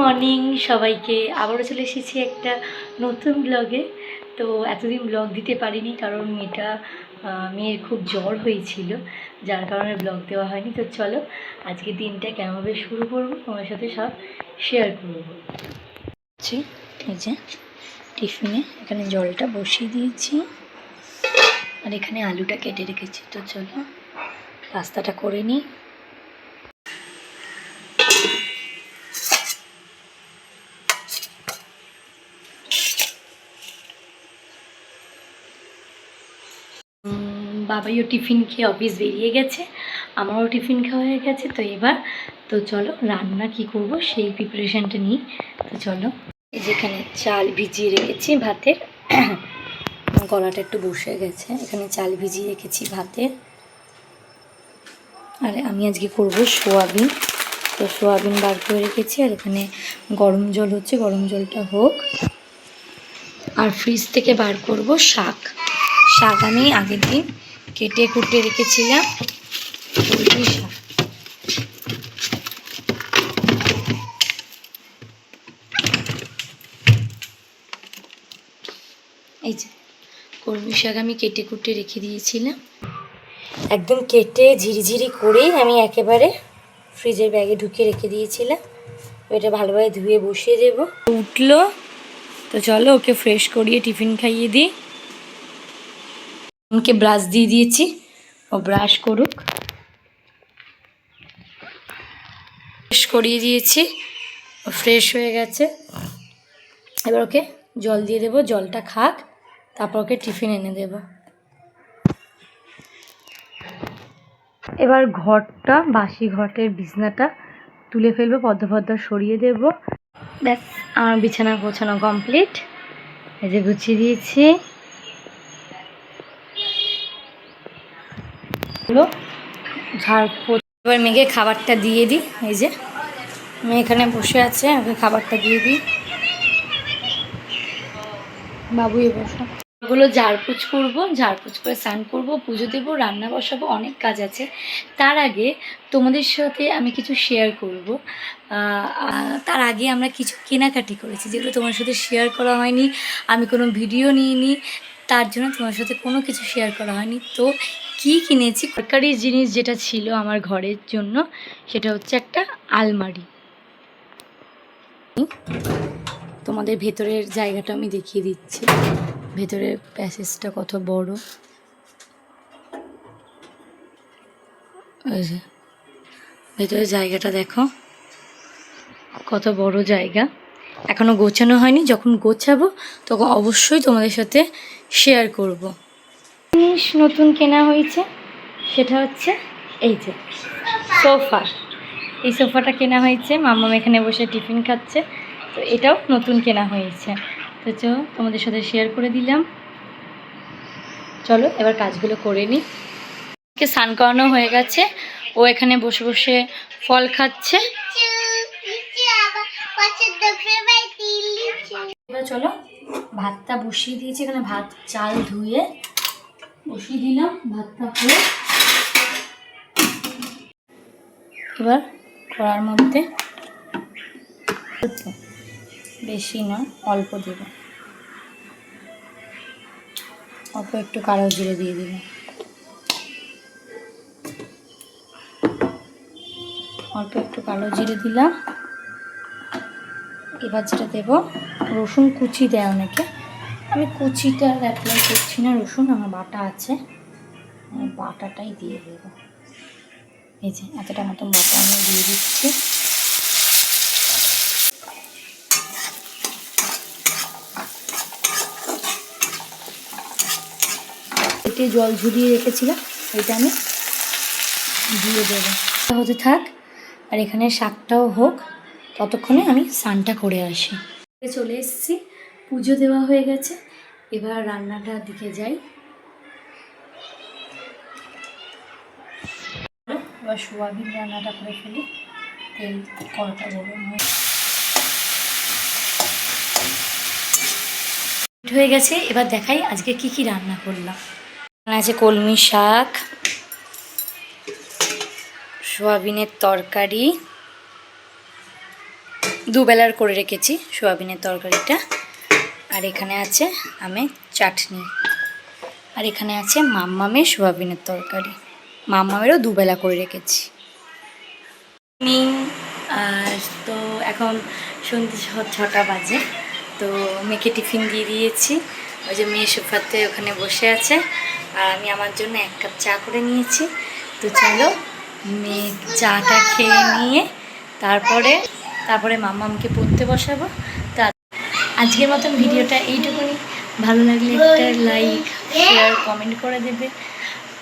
Morning সবাইকে। আবারও চলে এসেছি একটা নতুন ব্লগে। তো এতদিন ব্লগ দিতে পারিনি কারণ মেয়ের খুব জ্বর হয়েছিল, যার কারণে ব্লগ দেওয়া হয়নি। তো চলো আজকে দিনটা কেমনভাবে শুরু করবো তোমার সাথে সব শেয়ার করবো। এই যে টিফিনে এখানে জলটা বসিয়ে দিয়েছি আর এখানে আলুটা কেটে রেখেছি। তো চলো পাস্তাটা করে নিই। বাবাইও টিফিন খেয়ে অফিস বেরিয়ে গেছে, আমারও টিফিন খাওয়া হয়ে গেছে। তো চলো রান্না কি করব সেই প্রিপারেশানটা নিই। তো চলো, এই যেখানে চাল ভিজিয়ে রেখেছি ভাতের, গলাটা একটু বসে গেছে। এখানে চাল ভিজিয়ে রেখেছি ভাতের, আর আমি আজকে করব সোয়াবিন। তো সোয়াবিন বার করে রেখেছি, আর এখানে গরম জল হচ্ছে, গরম জলটা হোক। আর ফ্রিজ থেকে বার করব শাক। শাক আমি আগের দিন কেটে কুটে রেখেছিলাম, কলমি শাক। এই যে কলমি শাক আমি কেটে কুটে রেখে দিয়েছিলাম, একদম কেটে ঝিরিঝিরি করেই আমি একেবারে ফ্রিজের ব্যাগে ঢুকিয়ে রেখে দিয়েছিলাম। এটা ভালোভাবে ধুয়ে বসিয়ে দেবো। উঠলো, তো চলো ওকে ফ্রেশ করিয়ে টিফিন খাইয়ে দিই। ওকে ব্রাশ দিয়ে দিয়েছি, ও ব্রাশ করুক। ফ্রেশ করিয়ে দিয়েছি, ও ফ্রেশ হয়ে গেছে। এবার ওকে জল দিয়ে দেবো, জলটা খাক, তারপর ওকে টিফিন এনে দেব। এবার ঘরটা, বাসি ঘরের বিছনাটা তুলে ফেলবো, পদ্ম সরিয়ে দেব। ব্যাস, আমার বিছানা গোছানো কমপ্লিট। এই যে গুছিয়ে দিয়েছি। এবার মেয়েকে খাবারটা দিয়ে দিই। এই যে মেয়ে এখানে বসে আছে, ওকে খাবারটা দিয়ে দিই। বাবু বসো। ওগুলো ঝাড়পোছ করবো, ঝাড়পোছ করে স্নান করবো, পুজো দেবো, রান্না বসাবো, অনেক কাজ আছে। তার আগে তোমাদের সাথে আমি কিছু শেয়ার করব। তার আগে আমরা কিছু কেনাকাটি করেছি যেগুলো তোমার সাথে শেয়ার করা হয়নি, আমি কোনো ভিডিও নিইনি, তার জন্য তোমার সাথে কোনো কিছু শেয়ার করা হয়নি। তো কি কিনেছি, দরকারি জিনিস যেটা ছিল আমার ঘরের জন্য, সেটা হচ্ছে একটা আলমারি। তোমাদের ভেতরের জায়গাটা আমি দেখিয়ে দিচ্ছি, ভেতরের প্যাসেজটা কত বড়। এই যে ভেতরের জায়গাটা দেখো কত বড় জায়গা। এখনো গোছানো হয়নি, যখন গোছাবো তখন অবশ্যই তোমাদের সাথে শেয়ার করব। জিনিস নতুন কেনা হয়েছে, সেটা হচ্ছে এই যে সোফা। এই সোফাটা কেনা হয়েছে, মাম্মাম এখানে বসে টিফিন খাচ্ছে। তো এটাও নতুন কেনা হয়েছে। তো তোমাদের সাথে শেয়ার করে দিলাম। চলো এবার কাজগুলো করে নিই। স্নান করানো হয়ে গেছে, ও এখানে বসে বসে ফল খাচ্ছে। এবার চলো ভাতটা বসিয়ে দিয়েছি, এখানে ভাত চাল ধুয়ে বসিয়ে দিলাম, ভাতটা হয়ে এবার কড়ার মধ্যে বেশি নয়, অল্প দেব, অল্প একটু কালো জিরে দিয়ে দিল, অল্প একটু কালো জিরে দিলাম। এবার যেটা দেবো, রসুন কুচি দেয় অনেকে, আমি কুচিটা অ্যাপ্লাই করছি না, রসুন আমার বাটা আছে, আমি বাটাটাই দিয়ে দেবো। এই যে এতটা মতন বাটা আমি দিয়ে দিচ্ছি। এতে জল ঝরিয়ে রেখেছিলাম, এটা আমি দিয়ে দেবো, হতে থাক। আর এখানে শাকটাও হোক, ততক্ষণে আমি স্নানটা করে আসি। চলে এসেছি, পুজো দেওয়া হয়ে গেছে, এবার রান্নাটার দিকে যাই। এবার সোয়াবিন রান্নাটা করে ফেলি, তেল কড়াটা গরম হয়ে গেছে। এবার দেখাই আজকে কি কি রান্না করলাম। আছে কলমি শাক, সোয়াবিনের তরকারি, দুবেলার করে রেখেছি সোয়াবিনের তরকারিটা। আর এখানে আছে আমের চাটনি। আর এখানে আছে মাম্মামের সোয়াবিনের তরকারি। মাম্মামেরও দুবেলা করে রেখেছি। আর তো এখন সন্ধ্যে 6টা বাজে। তো মেয়েকে টিফিন দিয়ে দিয়েছি। ওই যে মেয়ে সোফাতে ওখানে বসে আছে, আর আমি আমার জন্য 1 কাপ চা করে নিয়েছি। তো চলো মেয়ে চাটা খেয়ে নিয়ে তারপরে মাম্মামকে পড়তে বসাবো। তা আজকের মতন ভিডিওটা এইটুকুনি। ভালো লাগলে একটা লাইক, শেয়ার, কমেন্ট করে দেবে।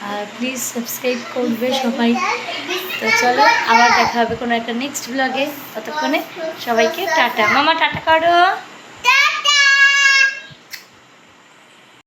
আর প্লিজ সাবস্ক্রাইব করবে সবাই। তো চলো আবার দেখা হবে কোনো একটা নেক্সট ব্লগে। ততক্ষণে সবাইকে টাটা। মামা টাটা করো।